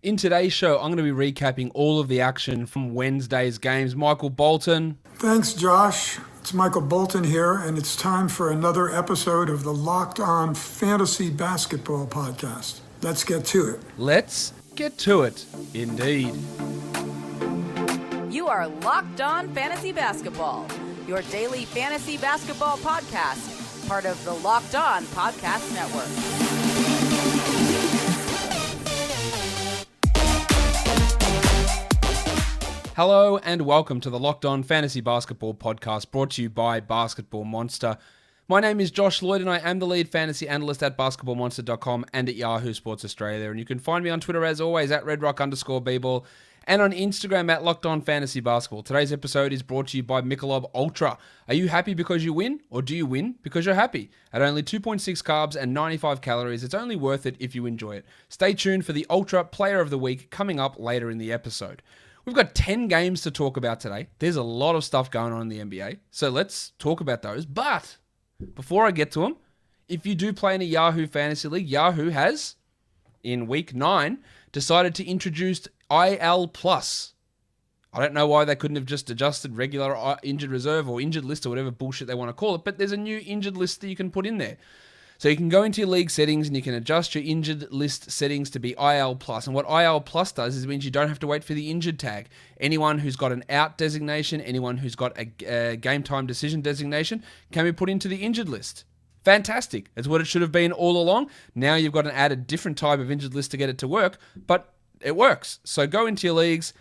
In today's show, I'm going to be recapping all of the action from Wednesday's games. Michael Bolton. Thanks, Josh. It's Michael Bolton here, and it's time for another episode of the Locked On Fantasy Basketball Podcast. Let's get to it. Let's get to it, indeed. You are Locked On Fantasy Basketball, your daily fantasy basketball podcast, part of the Locked On Podcast Network. Hello and welcome to the Locked On Fantasy Basketball Podcast, brought to you by Basketball Monster. My name is Josh Lloyd and I am the lead fantasy analyst at basketballmonster.com and at Yahoo Sports Australia. And you can find me on Twitter as always at redrock_bball and on Instagram at Locked On Fantasy Basketball. Today's episode is brought to you by Michelob Ultra. Are you happy because you win, or do you win because you're happy? At only 2.6 carbs and 95 calories, it's only worth it if you enjoy it. Stay tuned for the Ultra Player of the Week coming up later in the episode. We've got 10 games to talk about today. There's a lot of stuff going on in the NBA, so let's talk about those. But before I get to them, if you do play in a Yahoo Fantasy League, Yahoo has, in Week 9, decided to introduce IL+. I don't know why they couldn't have just adjusted regular injured reserve or injured list or whatever bullshit they want to call it, but there's a new injured list that you can put in there. So you can go into your league settings and you can adjust your injured list settings to be IL+. And what IL+ does is it means you don't have to wait for the injured tag. Anyone who's got an out designation, anyone who's got a game time decision designation can be put into the injured list. Fantastic. It's what it should have been all along. Now you've got to add a different type of injured list to get it to work, but it works. So go into your leagues.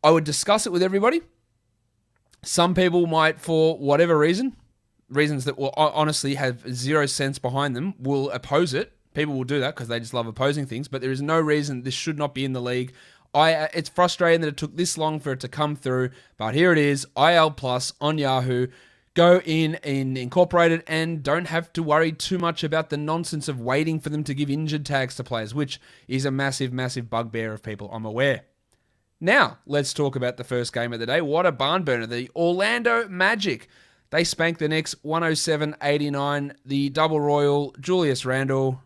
I would discuss it with everybody. Some people might, for whatever reasons that will honestly have 0 sense behind them, will oppose it. People will do that because they just love opposing things, but there is no reason this should not be in the league. It's frustrating that it took this long for it to come through, but here it is, IL+ on Yahoo. Go in and incorporate it and don't have to worry too much about the nonsense of waiting for them to give injured tags to players, which is a massive, massive bugbear of people, I'm aware. Now, let's talk about the first game of the day. What a barn burner. The Orlando Magic. They spanked the Knicks 107-89. The double royal, Julius Randle.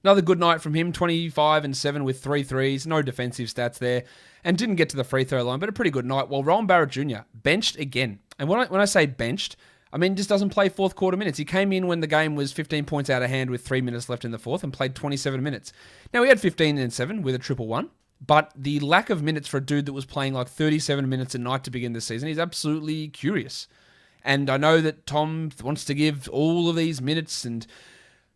Another good night from him, 25-7 with 3 threes. No defensive stats there. And didn't get to the free throw line, but a pretty good night. While Rowan Barrett Jr. benched again. And when I say benched, I mean just doesn't play fourth quarter minutes. He came in when the game was 15 points out of hand with 3 minutes left in the fourth and played 27 minutes. Now he had 15-7 with a 1-1. But the lack of minutes for a dude that was playing like 37 minutes a night to begin the season is absolutely curious. And I know that Tom wants to give all of these minutes and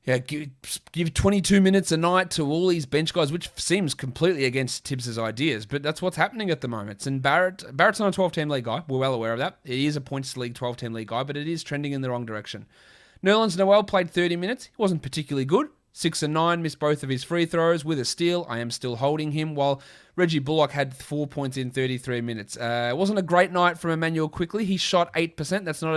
give 22 minutes a night to all these bench guys, which seems completely against Tibbs' ideas, but that's what's happening at the moment. And Barrett's not a 12-team league guy. We're well aware of that. He is a points league 12-team league guy, but it is trending in the wrong direction. Nerlens Noel played 30 minutes. He wasn't particularly good. 6 and 9, missed both of his free throws with a steal. I am still holding him, while Reggie Bullock had 4 points in 33 minutes. It wasn't a great night from Emmanuel Quickley. He shot 8%. That's not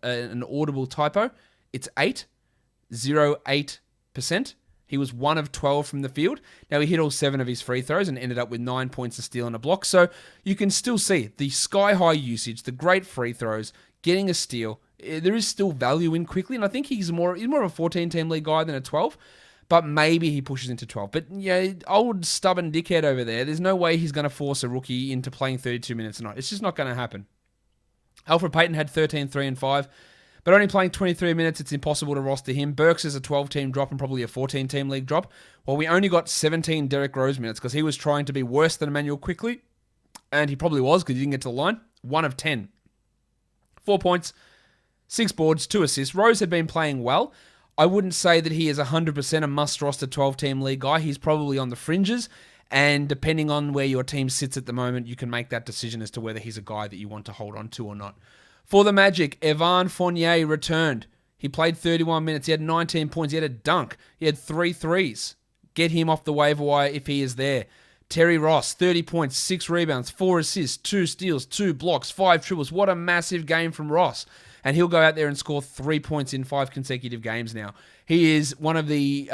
an audible typo. It's 8.08%. He was 1 of 12 from the field. Now, he hit all 7 of his free throws and ended up with 9 points, a steal, and a block. So you can still see the sky-high usage, the great free throws, getting a steal. There is still value in Quickley, and I think he's more of a 14-team league guy than a 12, but maybe he pushes into 12. But old stubborn dickhead over there's no way he's going to force a rookie into playing 32 minutes a night. It's just not going to happen. Alfred Payton had 13, 3, and 5, but only playing 23 minutes, it's impossible to roster him. Burks is a 12-team drop and probably a 14-team league drop. Well, we only got 17 Derrick Rose minutes because he was trying to be worse than Emmanuel Quickley, and he probably was because he didn't get to the line. 1 of 10. 4 points. 6 boards, 2 assists. Rose had been playing well. I wouldn't say that he is 100% a must-roster 12-team league guy. He's probably on the fringes, and depending on where your team sits at the moment, you can make that decision as to whether he's a guy that you want to hold on to or not. For the Magic, Evan Fournier returned. He played 31 minutes. He had 19 points. He had a dunk. He had 3 threes. Get him off the waiver wire if he is there. Terry Ross, 30 points, 6 rebounds, 4 assists, 2 steals, 2 blocks, 5 triples. What a massive game from Ross. And he'll go out there and score 3 points in 5 consecutive games now. He is one of the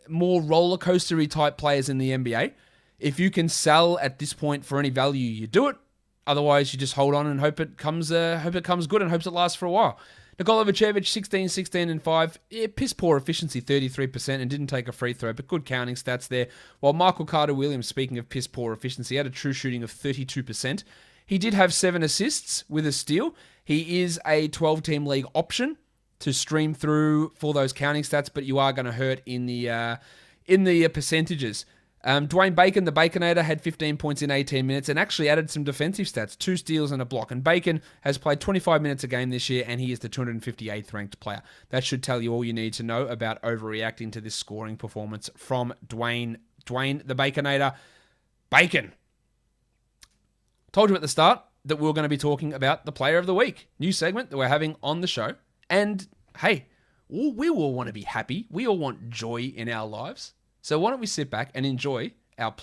more roller coastery type players in the NBA. If you can sell at this point for any value, you do it. Otherwise, you just hold on and hope it comes good and hopes it lasts for a while. Nikola Vucevic, 16, 16, and 5. Yeah, piss poor efficiency, 33%, and didn't take a free throw, but good counting stats there. While Michael Carter-Williams, speaking of piss poor efficiency, had a true shooting of 32%. He did have 7 assists with a steal. He is a 12-team league option to stream through for those counting stats, but you are going to hurt in the percentages. Dwayne Bacon, the Baconator, had 15 points in 18 minutes and actually added some defensive stats, 2 steals and a block. And Bacon has played 25 minutes a game this year, and he is the 258th ranked player. That should tell you all you need to know about overreacting to this scoring performance from Dwayne the Baconator. Bacon. Told you at the start that we were going to be talking about the Player of the Week, new segment that we're having on the show. And hey, we all want to be happy. We all want joy in our lives. So why don't we sit back and enjoy our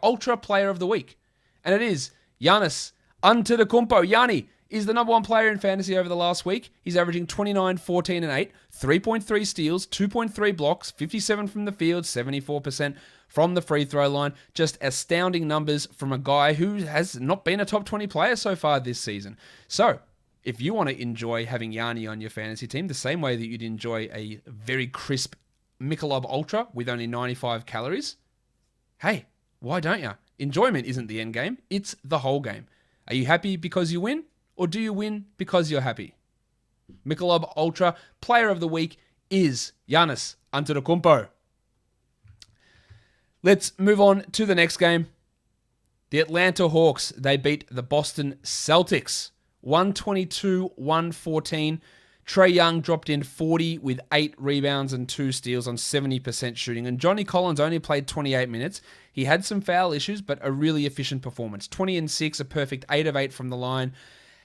ultra player of the week? And it is Giannis Antetokounmpo. Yanni is the number 1 player in fantasy over the last week. He's averaging 29, 14, and 8, 3.3 steals, 2.3 blocks, 57 from the field, 74% from the free throw line. Just astounding numbers from a guy who has not been a top 20 player so far this season. So if you want to enjoy having Yanni on your fantasy team the same way that you'd enjoy a very crisp Michelob Ultra with only 95 calories, hey, why don't you? Enjoyment isn't the end game, it's the whole game. Are you happy because you win, or do you win because you're happy? Michelob Ultra Player of the Week is Giannis Antetokounmpo. Let's move on to the next game. The Atlanta Hawks, they beat the Boston Celtics 122-114. Trae Young dropped in 40 with 8 rebounds and 2 steals on 70% shooting. And Johnny Collins only played 28 minutes. He had some foul issues, but a really efficient performance. 20 and 6, a perfect 8 of 8 from the line.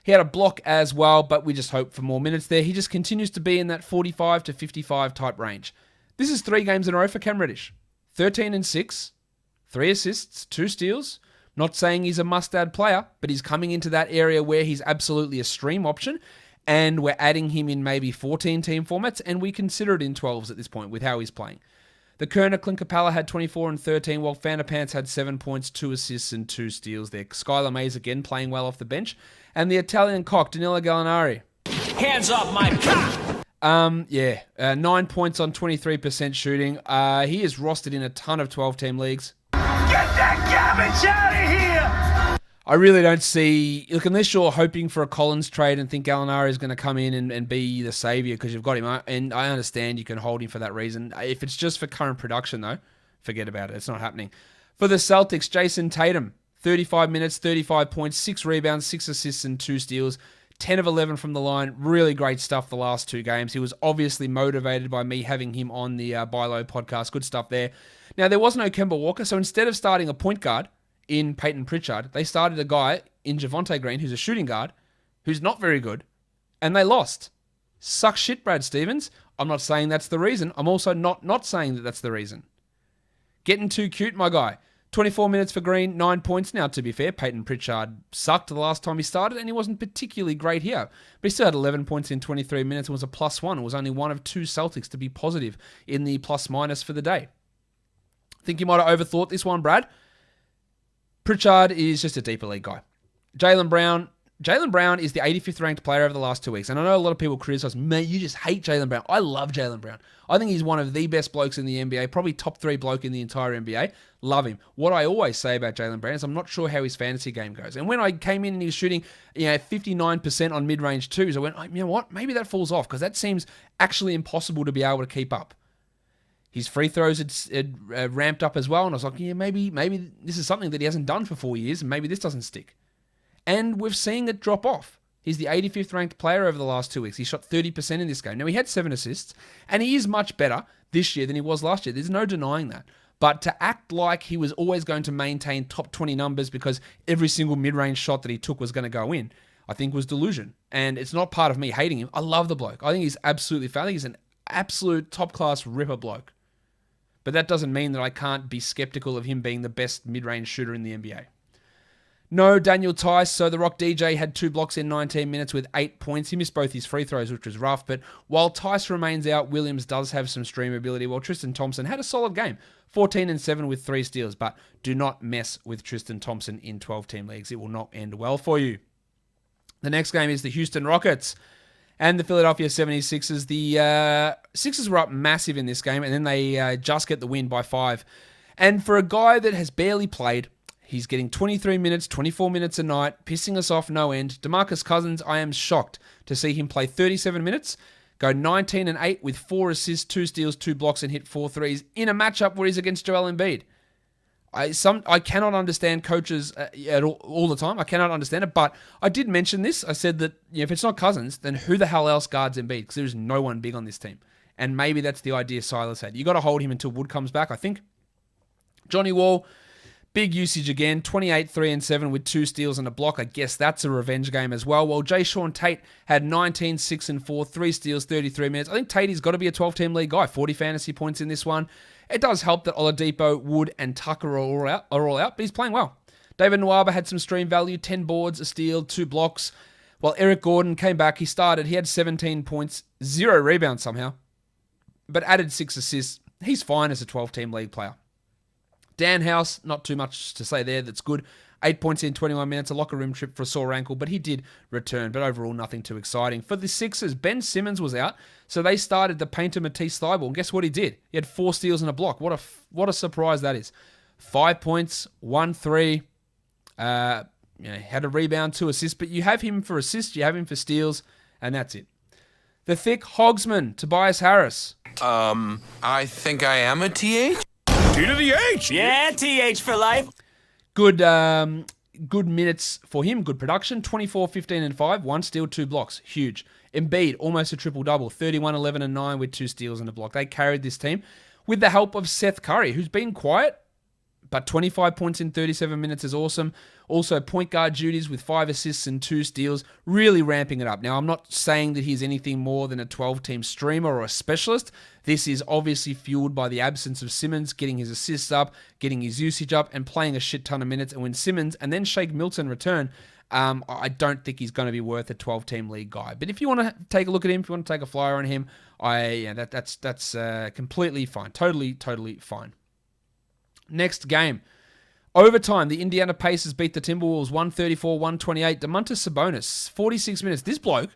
He had a block as well, but we just hope for more minutes there. He just continues to be in that 45 to 55 type range. This is 3 games in a row for Cam Reddish. 13 and 6, 3 assists, 2 steals. Not saying he's a must-add player, but he's coming into that area where he's absolutely a stream option. And we're adding him in maybe 14-team formats, and we consider it in 12s at this point with how he's playing. The Kerner Clint Capella had 24 and 13, while Fanta Pants had 7 points, 2 assists, and 2 steals there. Skylar Mays again playing well off the bench. And the Italian cock, Danilo Gallinari. Hands off my cock! 9 points on 23% shooting. He is rostered in a ton of 12-team leagues. Get that garbage out of here! I really don't see... Look, unless you're hoping for a Collins trade and think Gallinari is going to come in and be the savior because you've got him, and I understand you can hold him for that reason. If it's just for current production, though, forget about it. It's not happening. For the Celtics, Jason Tatum, 35 minutes, 35 points, 6 rebounds, 6 assists, and 2 steals. 10 of 11 from the line. Really great stuff the last 2 games. He was obviously motivated by me having him on the Buy Low podcast. Good stuff there. Now, there was no Kemba Walker, so instead of starting a point guard in Peyton Pritchard, they started a guy in Javonte Green who's a shooting guard, who's not very good, and they lost. Suck shit, Brad Stevens. I'm not saying that's the reason. I'm also not saying that that's the reason. Getting too cute, my guy. 24 minutes for Green, 9 points. Now, to be fair, Peyton Pritchard sucked the last time he started, and he wasn't particularly great here. But he still had 11 points in 23 minutes and was a +1. It was only one of 2 Celtics to be positive in the plus-minus for the day. Think you might have overthought this one, Brad. Pritchard is just a deeper league guy. Jaylen Brown is the 85th ranked player over the last 2 weeks. And I know a lot of people criticize, mate, you just hate Jaylen Brown. I love Jaylen Brown. I think he's one of the best blokes in the NBA, probably top 3 bloke in the entire NBA. Love him. What I always say about Jaylen Brown is I'm not sure how his fantasy game goes. And when I came in and he was shooting 59% on mid-range twos, I went, you know what? Maybe that falls off because that seems actually impossible to be able to keep up. His free throws had ramped up as well, and I was like, yeah, maybe this is something that he hasn't done for 4 years, and maybe this doesn't stick. And we're seeing it drop off. He's the 85th ranked player over the last 2 weeks. He shot 30% in this game. Now, he had 7 assists, and he is much better this year than he was last year. There's no denying that. But to act like he was always going to maintain top 20 numbers because every single mid-range shot that he took was going to go in, I think was delusion. And it's not part of me hating him. I love the bloke. I think he's absolutely fair. He's an absolute top-class ripper bloke. But that doesn't mean that I can't be skeptical of him being the best mid-range shooter in the NBA. No Daniel Tice, so the Rock DJ had 2 blocks in 19 minutes with 8 points. He missed both his free throws, which was rough. But while Tice remains out, Williams does have some stream ability. While Tristan Thompson had a solid game, 14 and 7 with 3 steals. But do not mess with Tristan Thompson in 12-team leagues. It will not end well for you. The next game is the Houston Rockets. And the Philadelphia 76ers, the Sixers were up massive in this game, and then they just get the win by 5. And for a guy that has barely played, he's getting 23 minutes, 24 minutes a night, pissing us off no end. DeMarcus Cousins, I am shocked to see him play 37 minutes, go 19-8 with 4 assists, 2 steals, 2 blocks, and hit 4 threes in a matchup where he's against Joel Embiid. I cannot understand coaches all the time. I cannot understand it, but I did mention this. I said that if it's not Cousins, then who the hell else guards Embiid? Because there's no one big on this team. And maybe that's the idea Silas had. You got to hold him until Wood comes back, I think. Johnny Wall, big usage again, 28, 3 and 7 with 2 steals and a block. I guess that's a revenge game as well. While Jay-Sean Tate had 19, 6 and 4, 3 steals, 33 minutes. I think Tate's got to be a 12-team league guy. 40 fantasy points in this one. It does help that Oladipo, Wood, and Tucker are all out, but he's playing well. David Nwaba had some stream value, 10 boards, a steal, 2 blocks. While Eric Gordon came back, he had 17 points, 0 rebounds somehow, but added 6 assists. He's fine as a 12-team league player. Dan House, not too much to say there, that's good. 8 points in 21 minutes, a locker room trip for a sore ankle, but he did return, but overall nothing too exciting. For the Sixers, Ben Simmons was out, so they started the painter Matisse Thybulle, and guess what he did? He had 4 steals and a block. What a surprise that is. 5 points, 1 3, had a rebound, 2 assists, but you have him for assists, you have him for steals, and that's it. The thick Hogsman, Tobias Harris. I think I am a TH? T to the H. Yeah, TH for life. Good minutes for him. Good production. 24, 15, and 5. 1 steal, 2 blocks. Huge. Embiid, almost a triple-double. 31, 11, and 9 with 2 steals and a block. They carried this team with the help of Seth Curry, who's been quiet, but 25 points in 37 minutes is awesome. Also, point guard duties with 5 assists and 2 steals, really ramping it up. Now, I'm not saying that he's anything more than a 12-team streamer or a specialist. This is obviously fueled by the absence of Simmons, getting his assists up, getting his usage up, and playing a shit ton of minutes. And when Simmons and then Shake Milton return, I don't think he's going to be worth a 12-team league guy. But if you want to take a look at him, if you want to take a flyer on him, that's completely fine. Totally fine. Next game. Overtime, the Indiana Pacers beat the Timberwolves 134-128. Domantas Sabonis, 46 minutes. This bloke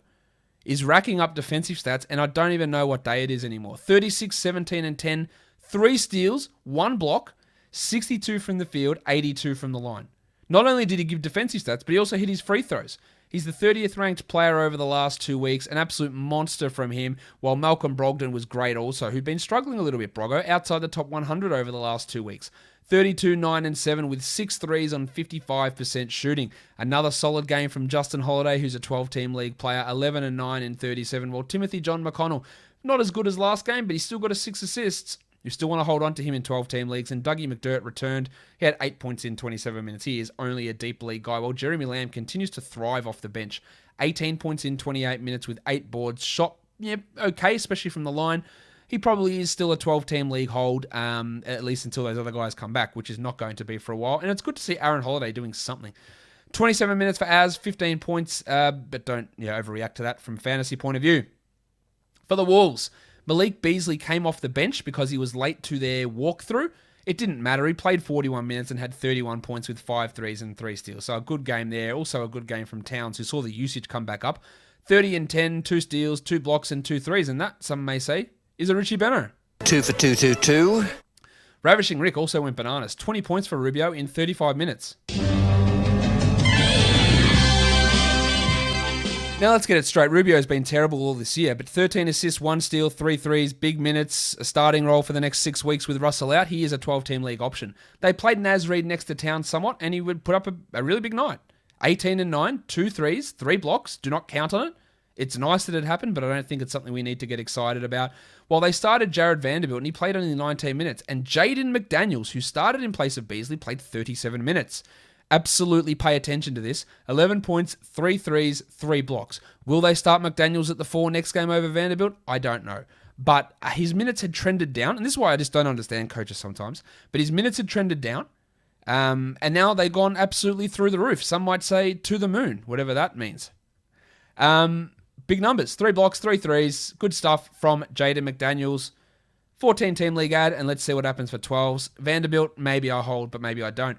is racking up defensive stats, and I don't even know what day it is anymore. 36, 17, and 10. 3 steals, 1 block, 62 from the field, 82 from the line. Not only did he give defensive stats, but he also hit his free throws. He's the 30th ranked player over the last 2 weeks, an absolute monster from him, while Malcolm Brogdon was great also, who'd been struggling a little bit, Broggo, outside the top 100 over the last 2 weeks. 32, 9, and 7 with 6 threes on 55% shooting. Another solid game from Justin Holiday, who's a 12-team league player, 11 and 9 in 37, while Timothy John McConnell, not as good as last game, but he's still got 6 assists. You still want to hold on to him in 12-team leagues, and Dougie McDirt returned. He had 8 points in 27 minutes. He is only a deep league guy, while Jeremy Lamb continues to thrive off the bench. 18 points in 28 minutes with 8 boards. Shot, okay, especially from the line. He probably is still a 12-team league hold, at least until those other guys come back, which is not going to be for a while. And it's good to see Aaron Holiday doing something. 27 minutes for Az, 15 points, but don't overreact to that from fantasy point of view. For the Wolves, Malik Beasley came off the bench because he was late to their walkthrough. It didn't matter. He played 41 minutes and had 31 points with 5 threes and 3 steals. So a good game there. Also a good game from Towns, who saw the usage come back up. 30 and 10, 2 steals, 2 blocks, and 2 threes. And that, some may say, is a Richie Benno. 2 for 2. Ravishing Rick also went bananas. 20 points for Rubio in 35 minutes. Now let's get it straight. Rubio's been terrible all this year, but 13 assists, 1 steal, 3 threes, big minutes, a starting role for the next 6 weeks with Russell out. He is a 12-team league option. They played Naz Reid next to Towns somewhat, and he would put up a really big night. 18 and 9, 2 threes, 3 blocks. Do not count on it. It's nice that it happened, but I don't think it's something we need to get excited about. While they started Jared Vanderbilt, and he played only 19 minutes, and Jaden McDaniels, who started in place of Beasley, played 37 minutes. Absolutely pay attention to this. 11 points, 3 threes, 3 blocks. Will they start McDaniels at the 4 next game over Vanderbilt? I don't know. But his minutes had trended down, and this is why I just don't understand coaches sometimes, but his minutes had trended down, and now they've gone absolutely through the roof. Some might say to the moon, whatever that means. Big numbers, 3 blocks, 3 threes, good stuff from Jaden McDaniels. 14-team league ad, and let's see what happens for 12s. Vanderbilt, maybe I hold, but maybe I don't.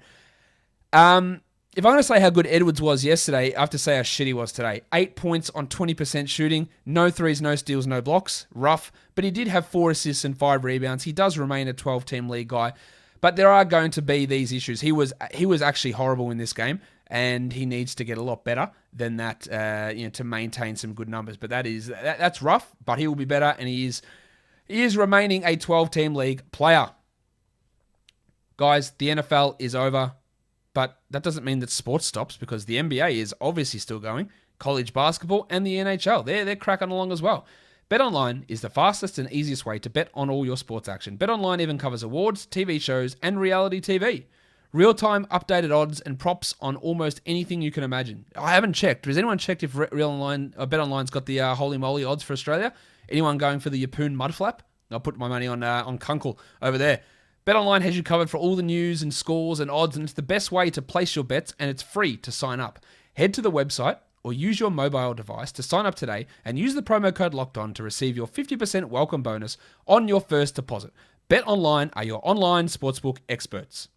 if I'm going to say how good Edwards was yesterday, I have to say how shit he was today. 8 points on 20% shooting, no threes, no steals, no blocks. Rough. But he did have 4 assists and 5 rebounds. He does remain a 12-team league guy. But there are going to be these issues. He was actually horrible in this game, and he needs to get a lot better than that to maintain some good numbers. But that's rough, but he will be better, and he is remaining a 12-team league player. Guys, the NFL is over. But that doesn't mean that sports stops, because the NBA is obviously still going. College basketball and the NHL, they're cracking along as well. BetOnline is the fastest and easiest way to bet on all your sports action. BetOnline even covers awards, TV shows, and reality TV. Real-time updated odds and props on almost anything you can imagine. I haven't checked. Has anyone checked if BetOnline's got the holy moly odds for Australia? Anyone going for the Yeppoon mudflap? I'll put my money on Kunkel over there. BetOnline has you covered for all the news and scores and odds, and it's the best way to place your bets, and it's free to sign up. Head to the website or use your mobile device to sign up today and use the promo code LOCKEDON to receive your 50% welcome bonus on your first deposit. BetOnline are your online sportsbook experts.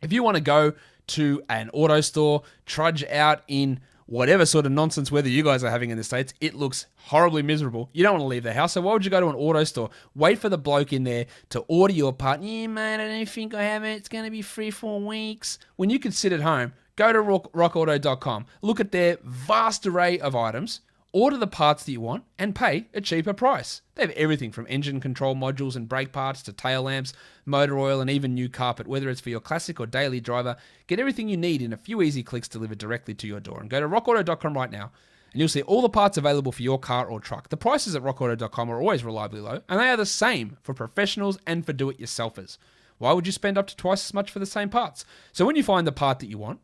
If you want to go to an auto store, trudge out in whatever sort of nonsense weather you guys are having in the States, it looks horribly miserable. You don't want to leave the house, so why would you go to an auto store? Wait for the bloke in there to order your part. Yeah, mate, I don't think I have it. It's going to be 3-4 weeks. When you can sit at home, go to rockauto.com, look at their vast array of items, order the parts that you want, and pay a cheaper price. They have everything from engine control modules and brake parts to tail lamps, motor oil, and even new carpet. Whether it's for your classic or daily driver, get everything you need in a few easy clicks delivered directly to your door. And go to rockauto.com right now, and you'll see all the parts available for your car or truck. The prices at rockauto.com are always reliably low, and they are the same for professionals and for do-it-yourselfers. Why would you spend up to twice as much for the same parts? So when you find the part that you want,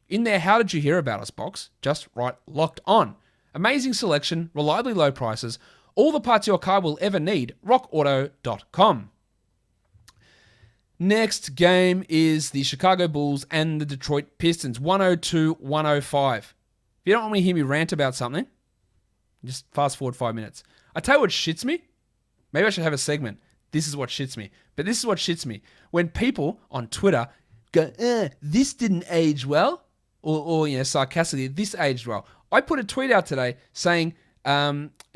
in their How Did You Hear About Us box, just write Locked On. Amazing selection, reliably low prices, all the parts your car will ever need, rockauto.com. Next game is the Chicago Bulls and the Detroit Pistons, 102-105. If you don't want me to hear me rant about something, just fast forward 5 minutes. I tell you what shits me. Maybe I should have a segment. This is what shits me. But this is what shits me. When people on Twitter go, this didn't age well, or sarcastically, this aged well. I put a tweet out today saying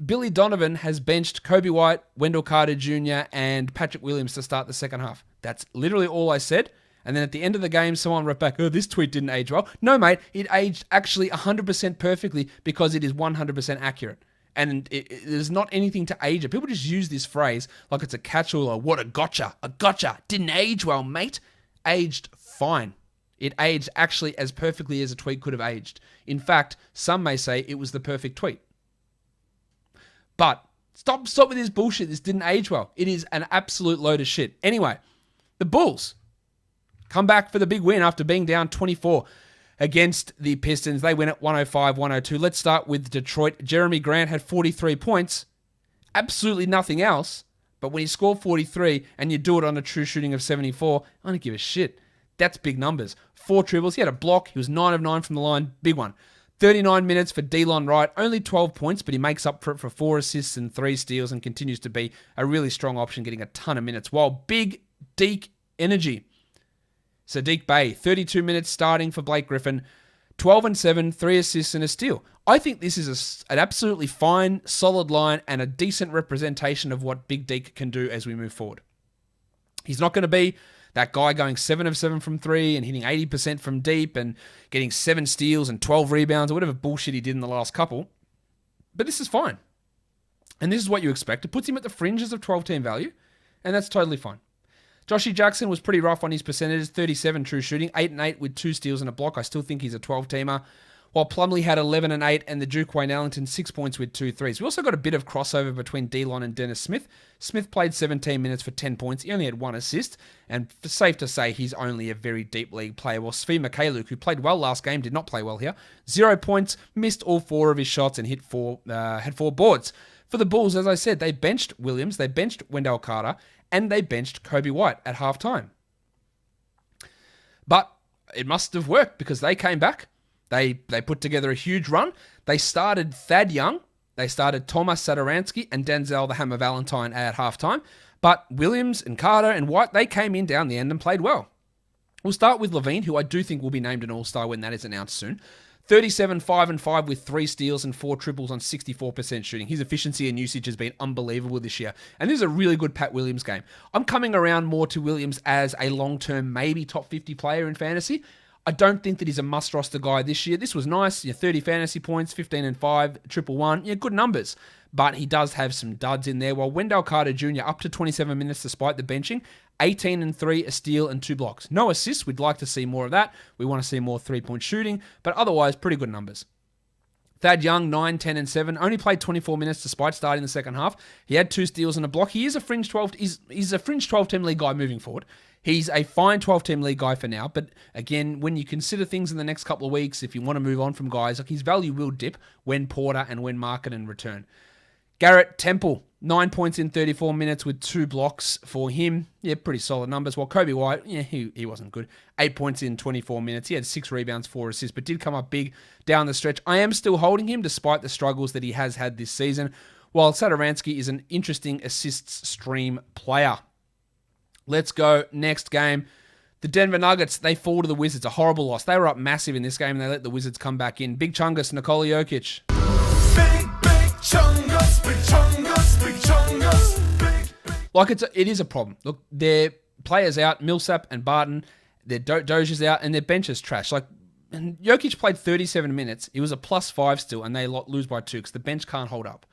Billy Donovan has benched Kobe White, Wendell Carter Jr., and Patrick Williams to start the second half. That's literally all I said. And then at the end of the game, someone wrote back, this tweet didn't age well. No, mate, it aged actually 100% perfectly because it is 100% accurate. And there's not anything to age it. People just use this phrase like it's a catch-all or what a gotcha. A gotcha. Didn't age well, mate. Aged fine. It aged actually as perfectly as a tweet could have aged. In fact, some may say it was the perfect tweet. But stop with this bullshit. This didn't age well. It is an absolute load of shit. Anyway, the Bulls come back for the big win after being down 24 against the Pistons. They win at 105-102. Let's start with Detroit. Jeremy Grant had 43 points. Absolutely nothing else. But when you score 43 and you do it on a true shooting of 74, I don't give a shit. That's big numbers. 4 triples. He had a block. He was 9 of 9 from the line. Big one. 39 minutes for Delon Wright. Only 12 points, but he makes up for it for 4 assists and 3 steals and continues to be a really strong option, getting a ton of minutes. While big Deke energy. Sadiq Bey, 32 minutes starting for Blake Griffin. 12 and 7, 3 assists and a steal. I think this is an absolutely fine, solid line and a decent representation of what Big Deke can do as we move forward. He's not going to be that guy going 7 of 7 from 3 and hitting 80% from deep and getting 7 steals and 12 rebounds or whatever bullshit he did in the last couple. But this is fine. And this is what you expect. It puts him at the fringes of 12-team value, and that's totally fine. Joshy Jackson was pretty rough on his percentages, 37 true shooting, 8 and 8 with 2 steals and a block. I still think he's a 12-teamer. While Plumlee had 11 and 8 and the Duke Wayne Ellington 6 points with 2 threes. We also got a bit of crossover between Delon and Dennis Smith. Smith played 17 minutes for 10 points. He only had 1 assist, and safe to say he's only a very deep league player. While Svi Mikhailiuk, who played well last game, did not play well here. 0 points, missed all 4 of his shots and had 4 boards. For the Bulls, as I said, they benched Williams, they benched Wendell Carter, and they benched Kobe White at halftime. But it must have worked because they came back. They put together a huge run. They started Thad Young. They started Tomas Satoransky and Denzel the Hammer Valentine at halftime. But Williams and Carter and White, they came in down the end and played well. We'll start with Levine, who I do think will be named an All-Star when that is announced soon. 37, 5 and 5 with 3 steals and 4 triples on 64% shooting. His efficiency and usage has been unbelievable this year. And this is a really good Pat Williams game. I'm coming around more to Williams as a long-term, maybe top 50 player in fantasy. I don't think that he's a must-roster guy this year. This was nice. 30 fantasy points, 15 and 5, triple one. Good numbers. But he does have some duds in there. While Wendell Carter Jr. up to 27 minutes despite the benching, 18 and 3, a steal and 2 blocks. No assists. We'd like to see more of that. We want to see more three-point shooting. But otherwise, pretty good numbers. Thad Young, 9, 10 and 7. Only played 24 minutes despite starting the second half. He had 2 steals and a block. He is a fringe 12. He's a fringe 12-team league guy moving forward. He's a fine 12-team league guy for now, but again, when you consider things in the next couple of weeks, if you want to move on from guys, his value will dip when Porter and when Markkanen return. Garrett Temple, 9 points in 34 minutes with 2 blocks for him. Pretty solid numbers. While Kobe White, he wasn't good. 8 points in 24 minutes. He had 6 rebounds, 4 assists, but did come up big down the stretch. I am still holding him despite the struggles that he has had this season, while Satoransky is an interesting assists stream player. Let's go. Next game. The Denver Nuggets, they fall to the Wizards. A horrible loss. They were up massive in this game, and they let the Wizards come back in. Big Chungus, Nikola Jokic. Big Chungus, Big Chungus, Big Chungus, It is a problem. Look, their players out, Millsap and Barton. Their Dozier's out, and their bench is trash. And Jokic played 37 minutes. He was a +5 still, and they lose by 2 because the bench can't hold up.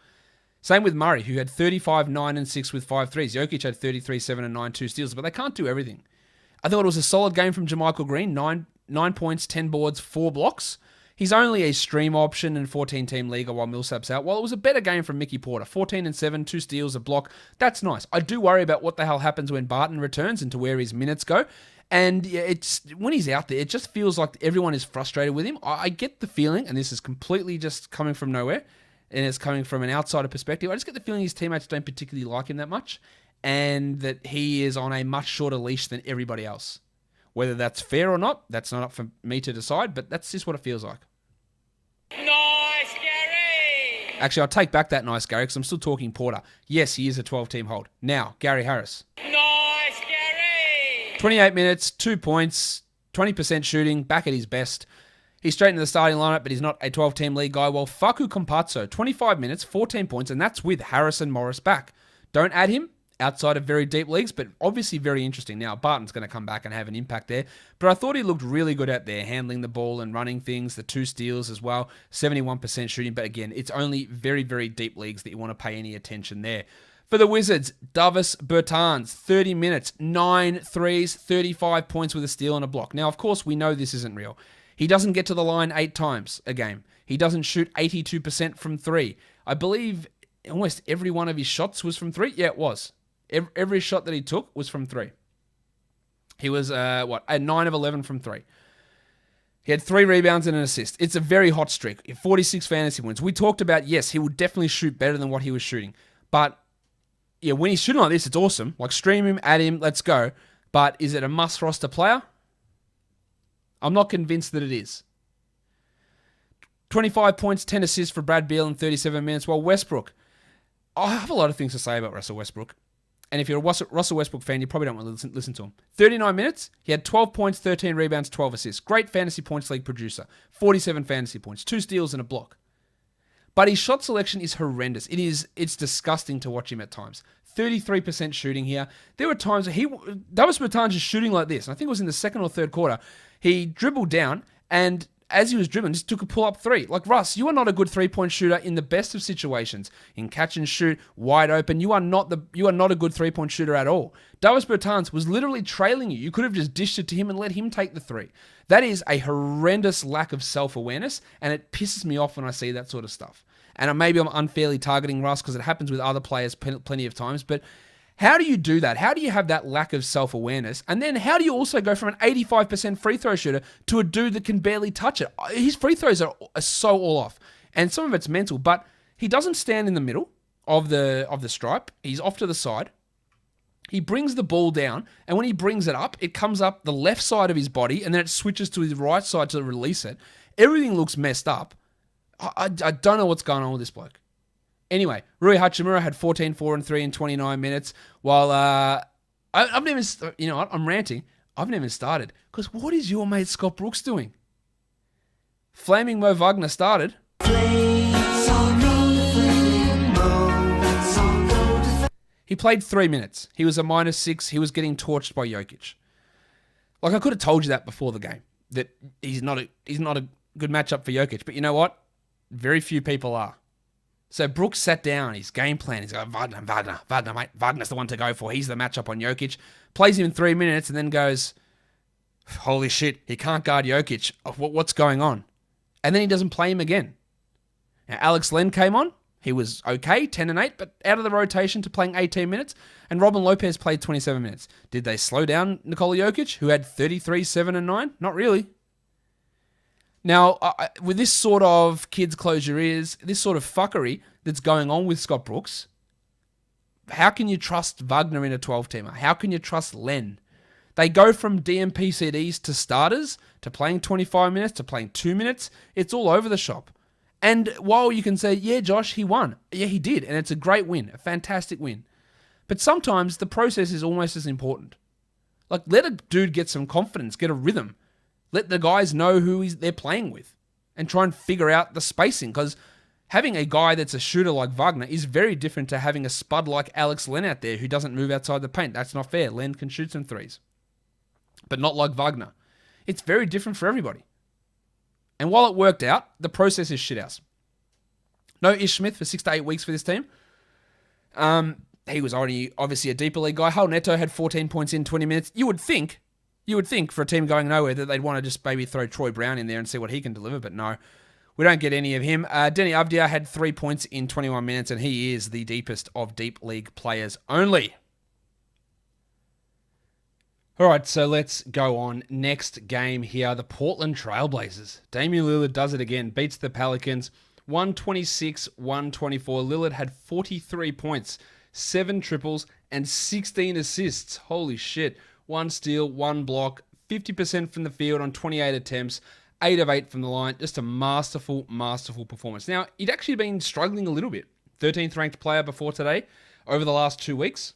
Same with Murray, who had 35, 9 and 6 with 5 threes. Jokic had 33, 7 and 9, 2 steals, but they can't do everything. I thought it was a solid game from JaMychal Green, 9 points, 10 boards, 4 blocks. He's only a stream option in 14-team league while Millsap's out. While it was a better game from Mickey Porter, 14 and 7, 2 steals, a block. That's nice. I do worry about what the hell happens when Barton returns and to where his minutes go. And it's when he's out there, it just feels like everyone is frustrated with him. I get the feeling, and this is completely just coming from nowhere, and it's coming from an outsider perspective. I just get the feeling his teammates don't particularly like him that much, and that he is on a much shorter leash than everybody else. Whether that's fair or not, that's not up for me to decide, but that's just what it feels like. Nice, Gary! Actually, I'll take back that nice, Gary, because I'm still talking Porter. Yes, he is a 12-team hold. Now, Gary Harris. Nice, Gary! 28 minutes, 2 points, 20% shooting, back at his best. He's straight into the starting lineup, but he's not a 12-team league guy. Well, Facu Campazzo, 25 minutes, 14 points, and that's with Harrison Morris back. Don't add him outside of very deep leagues, but obviously very interesting. Now, Barton's going to come back and have an impact there, but I thought he looked really good out there, handling the ball and running things, the 2 steals as well, 71% shooting, but again, it's only very, very deep leagues that you want to pay any attention there. For the Wizards, Davis Bertans, 30 minutes, 9 threes, 35 points with a steal and a block. Now, of course, we know this isn't real. He doesn't get to the line 8 times a game. He doesn't shoot 82% from 3. I believe almost every one of his shots was from 3. Yeah, it was. Every shot that he took was from 3. He was, a 9 of 11 from 3. He had 3 rebounds and an assist. It's a very hot streak. 46 fantasy points. We talked about, yes, he would definitely shoot better than what he was shooting. But, yeah, when he's shooting like this, it's awesome. Like, stream him, add him, let's go. But is it a must-roster player? I'm not convinced that it is. 25 points, 10 assists for Brad Beal in 37 minutes. While Westbrook, I have a lot of things to say about Russell Westbrook. And if you're a Russell Westbrook fan, you probably don't want to listen to him. 39 minutes, he had 12 points, 13 rebounds, 12 assists. Great fantasy points league producer. 47 fantasy points, 2 steals and a block. But his shot selection is horrendous. It's disgusting to watch him at times. 33% shooting here. There were times Davis Bertans is shooting like this. And I think it was in the second or third quarter. He dribbled down, and as he was dribbling, just took a pull-up 3. Like, Russ, you are not a good 3-point shooter in the best of situations. In catch and shoot, wide open, you are not a good 3-point shooter at all. Davis Bertans was literally trailing you. You could have just dished it to him and let him take the 3. That is a horrendous lack of self-awareness, and it pisses me off when I see that sort of stuff. And maybe I'm unfairly targeting Russ because it happens with other players plenty of times, but how do you do that? How do you have that lack of self-awareness? And then how do you also go from an 85% free throw shooter to a dude that can barely touch it? His free throws are so all off. And some of it's mental, but he doesn't stand in the middle of the stripe. He's off to the side. He brings the ball down, and when he brings it up, it comes up the left side of his body, and then it switches to his right side to release it. Everything looks messed up. I don't know what's going on with this bloke. Anyway, Rui Hachimura had 14, 4 and 3 in 29 minutes. While I'm ranting. I haven't even started. Because what is your mate Scott Brooks doing? Flaming Mo Wagner started. He played 3 minutes. He was a -6. He was getting torched by Jokic. Like, I could have told you that before the game, that he's not a good matchup for Jokic. But you know what? Very few people are. So Brooks sat down. His game plan. He's going, Wagner, mate. Wagner's the one to go for. He's the matchup on Jokic. Plays him in 3 minutes and then goes, holy shit, he can't guard Jokic. What's going on? And then he doesn't play him again. Now, Alex Len came on. He was okay, 10 and 8, but out of the rotation to playing 18 minutes. And Robin Lopez played 27 minutes. Did they slow down Nikola Jokic, who had 33, 7, and 9? Not really. Now, with this sort of kids close your ears, this sort of fuckery that's going on with Scott Brooks, how can you trust Wagner in a 12-teamer? How can you trust Len? They go from DMPCDs to starters, to playing 25 minutes, to playing 2 minutes. It's all over the shop. And while you can say, yeah, Josh, he won. Yeah, he did. And it's a great win, a fantastic win. But sometimes the process is almost as important. Like, let a dude get some confidence, get a rhythm. Let the guys know who they're playing with and try and figure out the spacing. Because having a guy that's a shooter like Wagner is very different to having a spud like Alex Len out there who doesn't move outside the paint. That's not fair. Len can shoot some threes, but not like Wagner. It's very different for everybody. And while it worked out, the process is shithouse. No Ish Smith for 6 to 8 weeks for this team. He was already obviously a deeper league guy. Hull Neto had 14 points in 20 minutes. You would think for a team going nowhere that they'd want to just maybe throw Troy Brown in there and see what he can deliver, but no. We don't get any of him. Denny Avdia had 3 points in 21 minutes, and he is the deepest of deep league players only. All right, so let's go on. Next game here, the Portland Trailblazers. Damian Lillard does it again, beats the Pelicans, 126-124. Lillard had 43 points, 7 triples, and 16 assists. Holy shit. 1 steal, 1 block, 50% from the field on 28 attempts, 8 of 8 from the line. Just a masterful, masterful performance. Now, he'd actually been struggling a little bit. 13th ranked player before today over the last 2 weeks.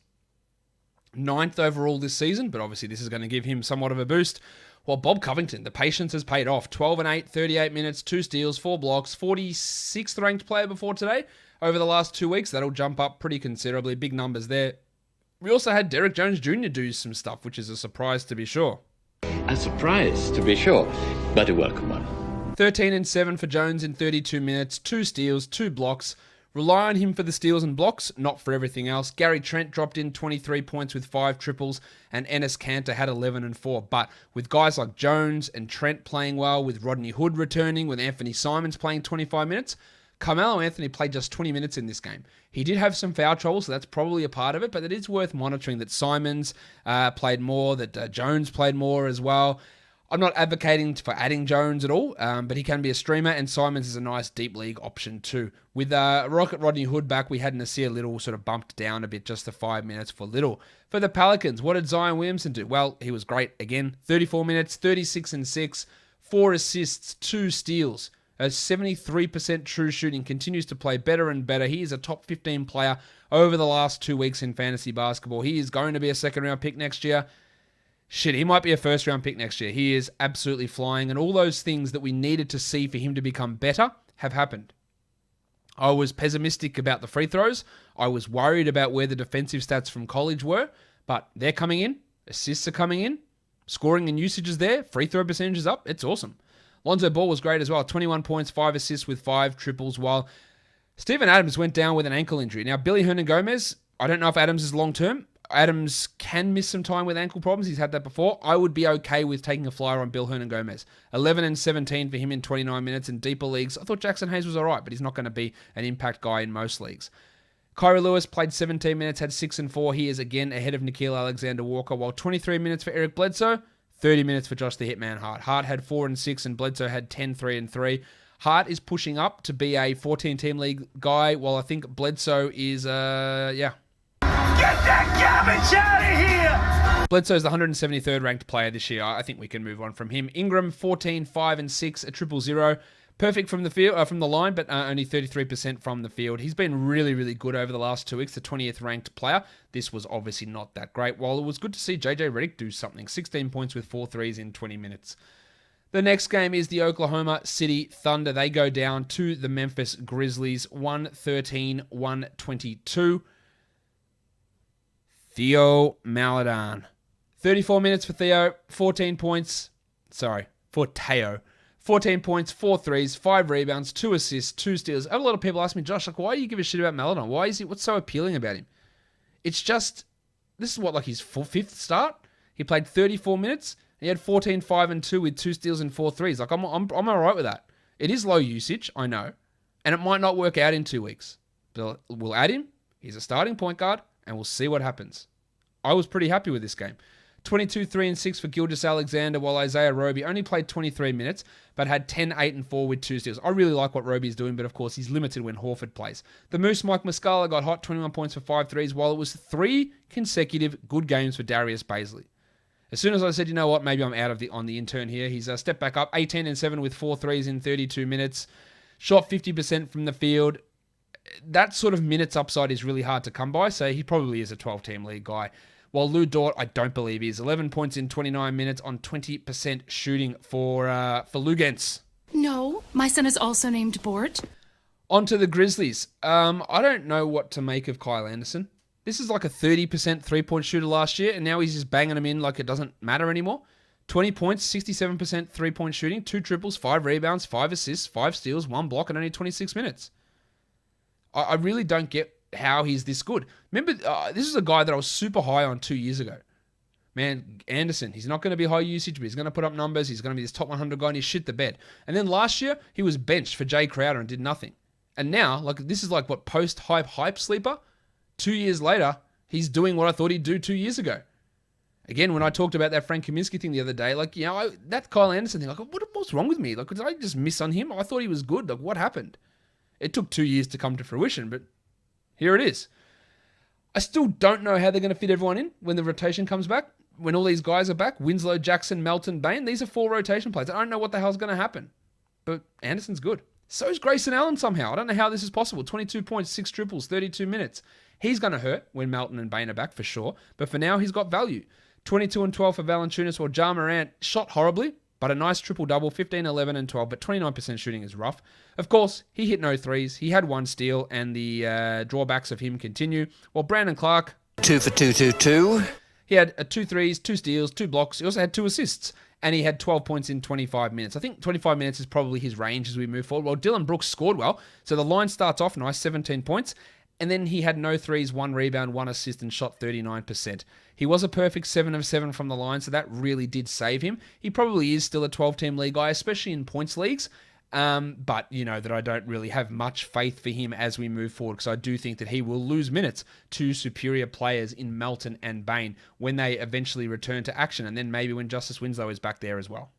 9th overall this season, but obviously this is going to give him somewhat of a boost. Well, Bob Covington, the patience has paid off. 12 and 8, 38 minutes, 2 steals, 4 blocks, 46th ranked player before today. Over the last 2 weeks, that'll jump up pretty considerably. Big numbers there. We also had Derek Jones Jr. do some stuff, which is a surprise to be sure. A surprise, to be sure, but a welcome one. 13 and 7 for Jones in 32 minutes, 2 steals, 2 blocks. Rely on him for the steals and blocks, not for everything else. Gary Trent dropped in 23 points with 5 triples, and Enes Kanter had 11 and 4. But with guys like Jones and Trent playing well, with Rodney Hood returning, with Anthony Simons playing 25 minutes, Carmelo Anthony played just 20 minutes in this game. He did have some foul trouble, so that's probably a part of it, but it is worth monitoring that Simons played more, that Jones played more as well. I'm not advocating for adding Jones at all, but he can be a streamer, and Simons is a nice deep league option too. With Rocket Rodney Hood back, we had Nasir Little sort of bumped down a bit, just to 5 minutes for Little. For the Pelicans, what did Zion Williamson do? Well, he was great again. 34 minutes, 36 and 6, 4 assists, 2 steals. A 73% true shooting, continues to play better and better. He is a top 15 player over the last 2 weeks in fantasy basketball. He is going to be a second-round pick next year. Shit, he might be a first-round pick next year. He is absolutely flying, and all those things that we needed to see for him to become better have happened. I was pessimistic about the free throws. I was worried about where the defensive stats from college were, but they're coming in. Assists are coming in. Scoring and usage is there. Free throw percentage is up. It's awesome. Lonzo Ball was great as well. 21 points, 5 assists with 5 triples, while Steven Adams went down with an ankle injury. Now, Billy Hernan-Gomez, I don't know if Adams is long-term. Adams can miss some time with ankle problems. He's had that before. I would be okay with taking a flyer on Bill Hernan-Gomez. 11 and 17 for him in 29 minutes in deeper leagues. I thought Jackson Hayes was all right, but he's not going to be an impact guy in most leagues. Kyrie Lewis played 17 minutes, had 6 and 4. He is again ahead of Nickeil Alexander-Walker, while 23 minutes for Eric Bledsoe, 30 minutes for Josh the Hitman Hart. Hart had 4 and 6, and Bledsoe had 10, 3 and 3. Hart is pushing up to be a 14-team league guy, while I think Bledsoe is, Get that garbage out of here! Bledsoe's the 173rd ranked player this year. I think we can move on from him. Ingram, 14, 5 and 6, a 000. Perfect from the field, from the line, but only 33% from the field. He's been really, really good over the last 2 weeks, the 20th ranked player. This was obviously not that great. While it was good to see JJ Redick do something, 16 points with 4 threes in 20 minutes. The next game is the Oklahoma City Thunder. They go down to the Memphis Grizzlies, 113-122. Theo Maledon. 34 minutes for Theo, 14 points. Sorry, for Teo. 14 points, 4 threes, 5 rebounds, 2 assists, 2 steals. I have a lot of people ask me, Josh, like, why do you give a shit about Maledon? What's so appealing about him? It's just, this is what, like his 5th start? He played 34 minutes, and he had 14, 5, and 2 with 2 steals and 4 threes. Like, I'm all right with that. It is low usage, I know, and it might not work out in 2 weeks. But we'll add him, he's a starting point guard, and we'll see what happens. I was pretty happy with this game. 22, 3, and 6 for Gilgeous-Alexander, while Isaiah Roby only played 23 minutes, but had 10, 8, and 4 with 2 steals. I really like what Roby's doing, but of course he's limited when Horford plays. The Moose, Mike Muscala, got hot, 21 points for 5 threes, while it was 3 consecutive good games for Darius Bazley. As soon as I said, you know what, maybe I'm out on the intern here, he's stepped back up, 18 and 7 with 4 threes in 32 minutes, shot 50% from the field. That sort of minutes upside is really hard to come by, so he probably is a 12-team league guy. While Lou Dort, I don't believe he is. 11 points in 29 minutes on 20% shooting for Lugens. No, my son is also named Bort. On to the Grizzlies. I don't know what to make of Kyle Anderson. This is like a 30% three-point shooter last year, and now he's just banging them in like it doesn't matter anymore. 20 points, 67% three-point shooting, 2 triples, 5 rebounds, 5 assists, 5 steals, 1 block, and only 26 minutes. I really don't get how he's this good. Remember, this is a guy that I was super high on 2 years ago. Man, Anderson, he's not going to be high usage, but he's going to put up numbers. He's going to be this top 100 guy, and he shit the bed. And then last year, he was benched for Jay Crowder and did nothing. And now, like, this is like what post-hype sleeper. 2 years later, he's doing what I thought he'd do 2 years ago. Again, when I talked about that Frank Kaminsky thing the other day, like, you know, that Kyle Anderson thing, like, what's wrong with me? Like, did I just miss on him? I thought he was good. Like, what happened? It took 2 years to come to fruition, but here it is. I still don't know how they're going to fit everyone in when the rotation comes back. When all these guys are back, Winslow, Jackson, Melton, Bain, these are 4 rotation players. I don't know what the hell's going to happen. But Anderson's good. So is Grayson Allen somehow. I don't know how this is possible. 22 points, 6 triples, 32 minutes. He's going to hurt when Melton and Bain are back for sure. But for now, he's got value. 22 and 12 for Valanciunas, while Ja Morant shot horribly, but a nice triple-double, 15, 11, and 12, but 29% shooting is rough. Of course, he hit no threes. He had 1 steal, and the drawbacks of him continue. While Brandon Clark... 2 for 222. He had 2 threes, 2 steals, 2 blocks. He also had 2 assists, and he had 12 points in 25 minutes. I think 25 minutes is probably his range as we move forward. Well, Dylan Brooks scored well, so the line starts off nice, 17 points, and then he had no threes, 1 rebound, 1 assist, and shot 39%. He was a perfect 7 of 7 from the line, so that really did save him. He probably is still a 12-team league guy, especially in points leagues. But you know that I don't really have much faith for him as we move forward, because I do think that he will lose minutes to superior players in Melton and Bain when they eventually return to action, and then maybe when Justice Winslow is back there as well.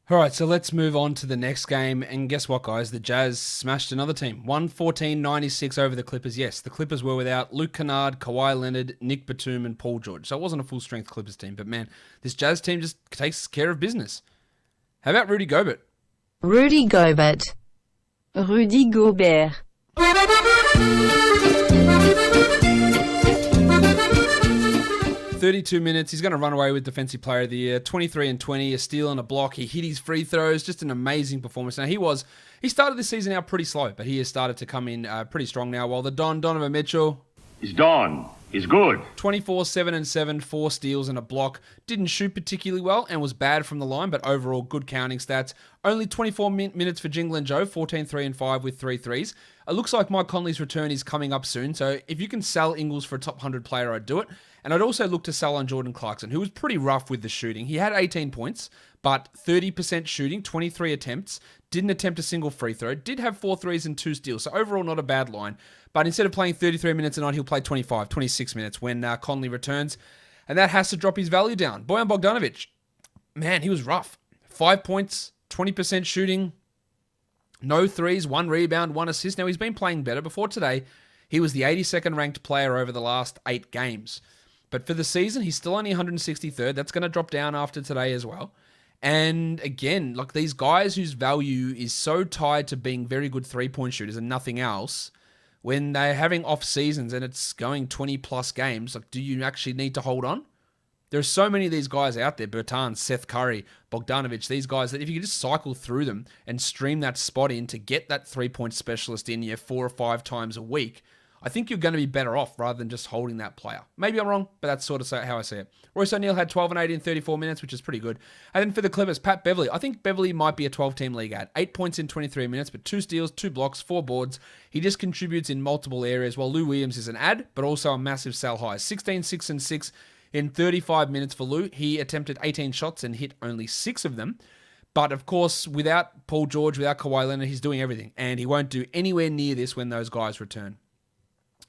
All right, so let's move on to the next game. And guess what, guys? The Jazz smashed another team. 114-96 over the Clippers. Yes, the Clippers were without Luke Kennard, Kawhi Leonard, Nick Batum, and Paul George. So it wasn't a full-strength Clippers team. But man, this Jazz team just takes care of business. How about Rudy Gobert? Rudy Gobert. Rudy Gobert. 32 minutes. He's going to run away with Defensive Player of the Year. 23 and 20, a steal and a block. He hit his free throws. Just an amazing performance. Now, he started this season out pretty slow, but he has started to come in pretty strong now. While the Donovan Mitchell... He's good. 24, 7 and 7, 4 steals and a block. Didn't shoot particularly well and was bad from the line, but overall good counting stats. Only 24 minutes for Jingle and Joe, 14, 3 and 5 with 3 threes. It looks like Mike Conley's return is coming up soon, so if you can sell Ingles for a top 100 player, I'd do it. And I'd also look to sell on Jordan Clarkson, who was pretty rough with the shooting. He had 18 points, but 30% shooting, 23 attempts, didn't attempt a single free throw, did have 4 threes and 2 steals, so overall not a bad line. But instead of playing 33 minutes a night, he'll play 25, 26 minutes when Conley returns, and that has to drop his value down. Bojan Bogdanovic, man, he was rough. 5 points, 20% shooting, no threes, 1 rebound, 1 assist. Now, he's been playing better. Before today, he was the 82nd ranked player over the last 8 games. But for the season, he's still only 163rd. That's going to drop down after today as well. And again, like these guys whose value is so tied to being very good three-point shooters and nothing else, when they're having off seasons and it's going 20 plus games, like do you actually need to hold on? There's so many of these guys out there, Bertans, Seth Curry, Bogdanovic, these guys that if you could just cycle through them and stream that spot in to get that three-point specialist in you 4 or 5 times a week, I think you're going to be better off rather than just holding that player. Maybe I'm wrong, but that's sort of how I see it. Royce O'Neal had 12 and 8 in 34 minutes, which is pretty good. And then for the Clippers, Pat Beverley. I think Beverley might be a 12-team league ad. 8 points in 23 minutes, but 2 steals, 2 blocks, 4 boards. He just contributes in multiple areas, while Lou Williams is an ad, but also a massive sell high. 16, 6, and 6 in 35 minutes for Lou. He attempted 18 shots and hit only 6 of them. But of course, without Paul George, without Kawhi Leonard, he's doing everything. And he won't do anywhere near this when those guys return.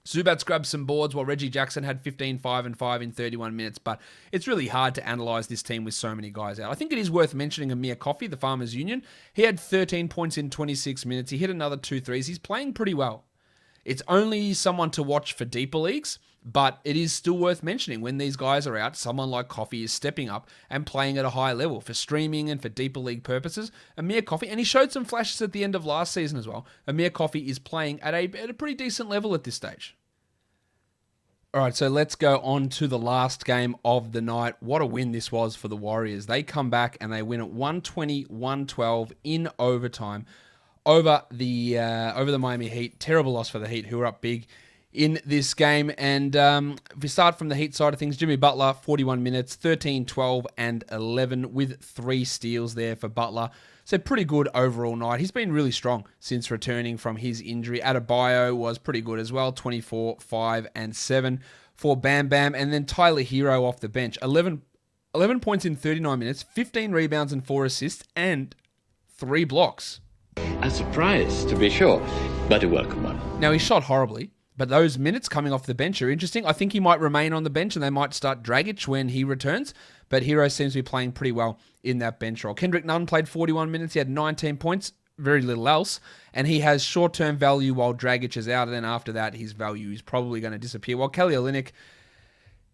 Zubats grabbed some boards while Reggie Jackson had 15, 5, and 5 in 31 minutes, but it's really hard to analyze this team with so many guys out. I think it is worth mentioning Amir Coffey, the Farmers Union. He had 13 points in 26 minutes. He hit another 2 threes. He's playing pretty well. It's only someone to watch for deeper leagues, but it is still worth mentioning when these guys are out, someone like Coffey is stepping up and playing at a high level for streaming and for deeper league purposes. Amir Coffey, and he showed some flashes at the end of last season as well. Amir Coffey is playing at a pretty decent level at this stage. All right, so let's go on to the last game of the night. What a win this was for the Warriors. They come back and they win at 120-112 in overtime over the Miami Heat. Terrible loss for the Heat, who were up big in this game. And if we start from the Heat side of things, Jimmy Butler, 41 minutes, 13, 12, and 11 with 3 steals there for Butler. So pretty good overall night. He's been really strong since returning from his injury. Adebayo was pretty good as well, 24, 5, and 7 for Bam Bam. And then Tyler Hero off the bench, 11 points in 39 minutes, 15 rebounds and 4 assists, and 3 blocks. A surprise, to be sure, but a welcome one. Now, he shot horribly, but those minutes coming off the bench are interesting. I think he might remain on the bench and they might start Dragic when he returns, but Hero seems to be playing pretty well in that bench role. Kendrick Nunn played 41 minutes. He had 19 points, very little else, and he has short-term value while Dragic is out, and then after that, his value is probably going to disappear. While Kelly Olynyk,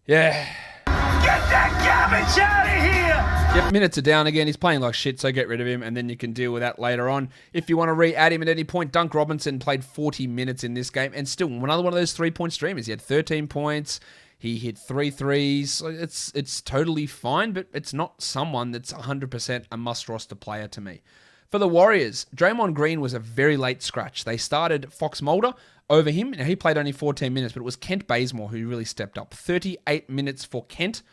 yeah. Get that garbage out of here! Yep, minutes are down again. He's playing like shit, so get rid of him, and then you can deal with that later on. If you want to re-add him at any point, Dunk Robinson played 40 minutes in this game, and still another one of those 3-point streamers. He had 13 points. He hit 3 threes. It's totally fine, but it's not someone that's 100% a must-roster player to me. For the Warriors, Draymond Green was a very late scratch. They started Fox Mulder over him. Now, he played only 14 minutes, but it was Kent Bazemore who really stepped up. 38 minutes for Kent.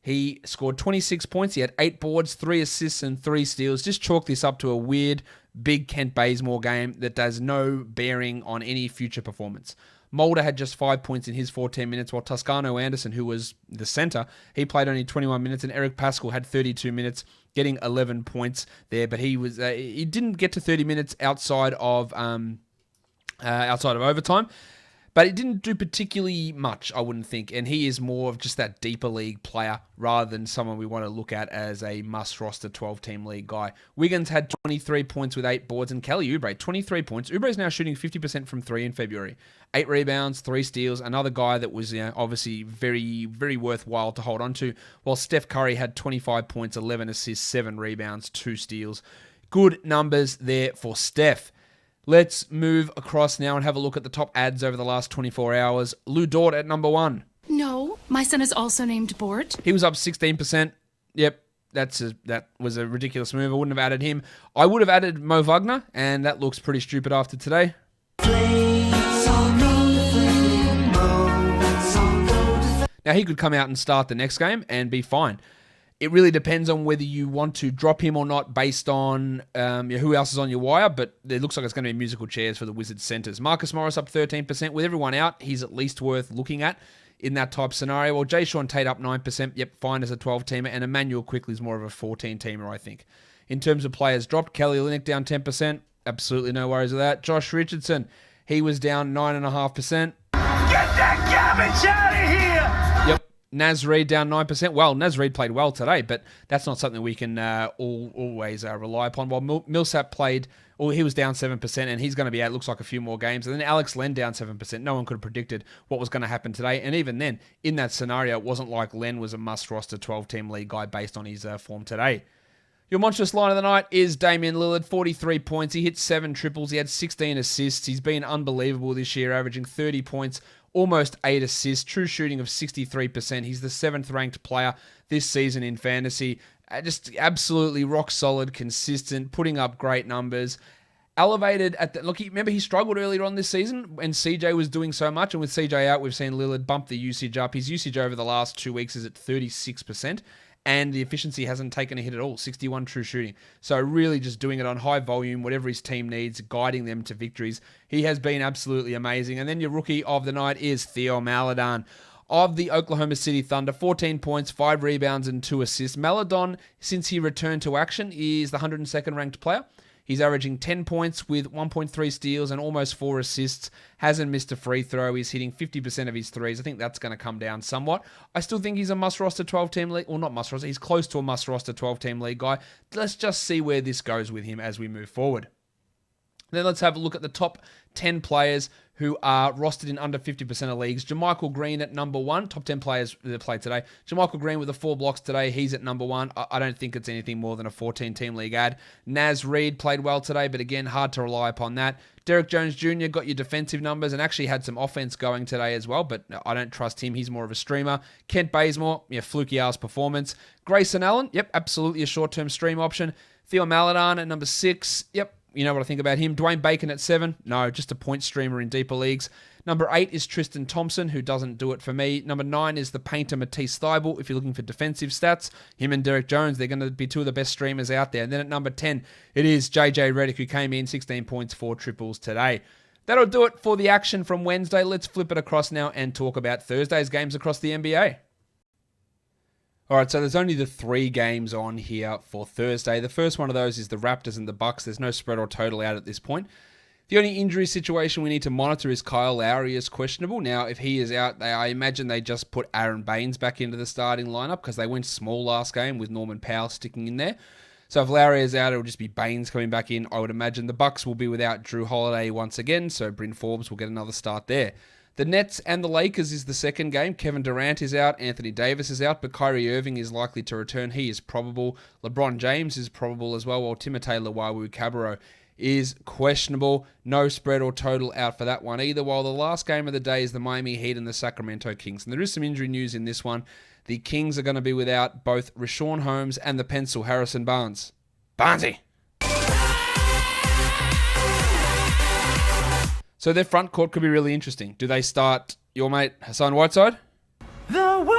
He scored 26 points. He had 8 boards, 3 assists, and 3 steals. Just chalk this up to a weird, big Kent Bazemore game that does no bearing on any future performance. Mulder had just 5 points in his 14 minutes, while Toscano Anderson, who was the center, he played only 21 minutes, and Eric Pascal had 32 minutes, getting 11 points there. But he didn't get to 30 minutes outside of overtime. But he didn't do particularly much, I wouldn't think. And he is more of just that deeper league player rather than someone we want to look at as a must-roster 12-team league guy. Wiggins had 23 points with 8 boards. And Kelly Oubre, 23 points. Oubre is now shooting 50% from 3 in February. 8 rebounds, 3 steals. Another guy that was obviously very, very worthwhile to hold on to. While Steph Curry had 25 points, 11 assists, 7 rebounds, 2 steals. Good numbers there for Steph. Let's move across now and have a look at the top ads over the last 24 hours. Lou Dort at number 1. No, my son is also named Bort. He was up 16%. Yep, that was a ridiculous move. I wouldn't have added him. I would have added Mo Wagner, and that looks pretty stupid after today. Now, he could come out and start the next game and be fine. It really depends on whether you want to drop him or not based on who else is on your wire, but it looks like it's going to be musical chairs for the Wizards centers. Marcus Morris up 13%. With everyone out, he's at least worth looking at in that type scenario. Well, Jay Sean Tate up 9%. Yep, fine as a 12-teamer. And Emmanuel Quickly is more of a 14-teamer, I think. In terms of players dropped, Kelly Olynyk down 10%. Absolutely no worries with that. Josh Richardson, he was down 9.5%. Get that garbage out of here! Yep. Naz Reid down 9%. Well, Naz Reid played well today, but that's not something we can always rely upon. While Millsap played, he was down 7%, and he's going to be out, looks like, a few more games. And then Alex Len down 7%. No one could have predicted what was going to happen today. And even then, in that scenario, it wasn't like Len was a must-roster 12-team league guy based on his form today. Your monstrous line of the night is Damian Lillard, 43 points. He hit 7 triples. He had 16 assists. He's been unbelievable this year, averaging 30 points, almost 8 assists, true shooting of 63%. He's the 7th ranked player this season in fantasy. Just absolutely rock solid, consistent, putting up great numbers. Elevated at the look. Remember, he struggled earlier on this season when CJ was doing so much, and with CJ out, we've seen Lillard bump the usage up. His usage over the last 2 weeks is at 36%, and the efficiency hasn't taken a hit at all. 61 true shooting. So really, just doing it on high volume, whatever his team needs, guiding them to victories. He has been absolutely amazing. And then your rookie of the night is Theo Maledon of the Oklahoma City Thunder. 14 points, 5 rebounds, and 2 assists. Maledon, since he returned to action, is the 102nd ranked player. He's averaging 10 points with 1.3 steals and almost 4 assists. Hasn't missed a free throw. He's hitting 50% of his threes. I think that's going to come down somewhat. I still think he's a must-roster 12-team league. Well, not must-roster. He's close to a must-roster 12-team league guy. Let's just see where this goes with him as we move forward. Then let's have a look at the top 10 players who are rostered in under 50% of leagues. JaMychal Green at number 1. Top 10 players that play today. JaMychal Green with the 4 blocks today. He's at number 1. I don't think it's anything more than a 14-team league ad. Naz Reid played well today, but again, hard to rely upon that. Derek Jones Jr. got your defensive numbers and actually had some offense going today as well, but I don't trust him. He's more of a streamer. Kent Bazemore, fluky ass performance. Grayson Allen, absolutely a short-term stream option. Theo Maledon at number 6, you know what I think about him. Dwayne Bacon at 7. No, just a point streamer in deeper leagues. Number 8 is Tristan Thompson, who doesn't do it for me. Number 9 is the painter Matisse Thybulle. If you're looking for defensive stats, him and Derek Jones, they're going to be 2 of the best streamers out there. And then at number 10, it is JJ Redick, who came in 16 points, 4 triples today. That'll do it for the action from Wednesday. Let's flip it across now and talk about Thursday's games across the NBA. All right, so there's only the 3 games on here for Thursday. The first one of those is the Raptors and the Bucks. There's no spread or total out at this point. The only injury situation we need to monitor is Kyle Lowry is questionable. Now, if he is out, I imagine they just put Aaron Baines back into the starting lineup because they went small last game with Norman Powell sticking in there. So if Lowry is out, it'll just be Baines coming back in. I would imagine the Bucks will be without Drew Holiday once again, so Bryn Forbes will get another start there. The Nets and the Lakers is the second game. Kevin Durant is out. Anthony Davis is out, but Kyrie Irving is likely to return. He is probable. LeBron James is probable as well, while Timothé Luwawu-Cabarrot is questionable. No spread or total out for that one either, while the last game of the day is the Miami Heat and the Sacramento Kings. And there is some injury news in this one. The Kings are going to be without both Richaun Holmes and the pencil Harrison Barnes. Barnesy! So their front court could be really interesting. Do they start your mate Hassan Whiteside? The world.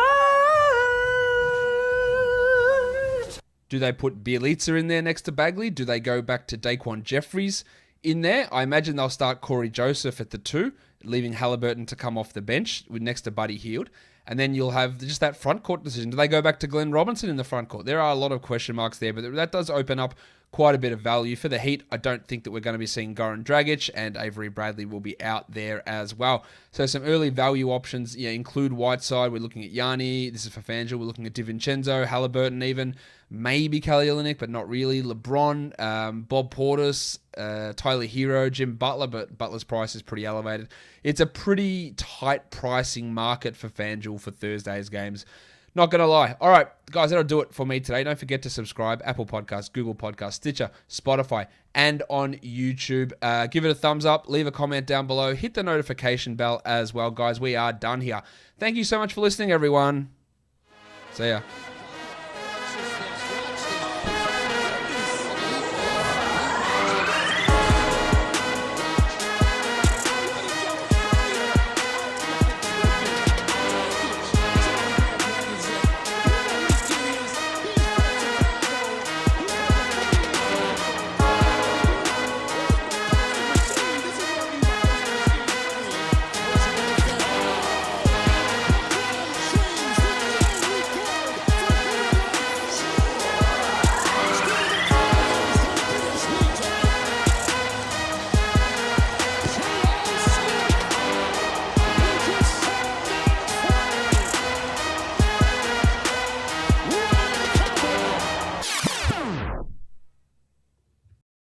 Do they put Bielitsa in there next to Bagley? Do they go back to Daquan Jeffries in there? I imagine they'll start Corey Joseph at the 2, leaving Halliburton to come off the bench with next to Buddy Hield. And then you'll have just that front court decision. Do they go back to Glenn Robinson in the front court? There are a lot of question marks there, but that does open up quite a bit of value. For the Heat, I don't think that we're going to be seeing Goran Dragic, and Avery Bradley will be out there as well. So some early value options include Whiteside. We're looking at Yanni. This is for FanDuel. We're looking at DiVincenzo, Halliburton even. Maybe Kelly Olynyk, but not really. LeBron, Bob Portis, Tyler Hero, Jim Butler, but Butler's price is pretty elevated. It's a pretty tight pricing market for FanDuel for Thursday's games. Not going to lie. All right, guys, that'll do it for me today. Don't forget to subscribe. Apple Podcasts, Google Podcasts, Stitcher, Spotify, and on YouTube. Give it a thumbs up. Leave a comment down below. Hit the notification bell as well, guys. We are done here. Thank you so much for listening, everyone. See ya.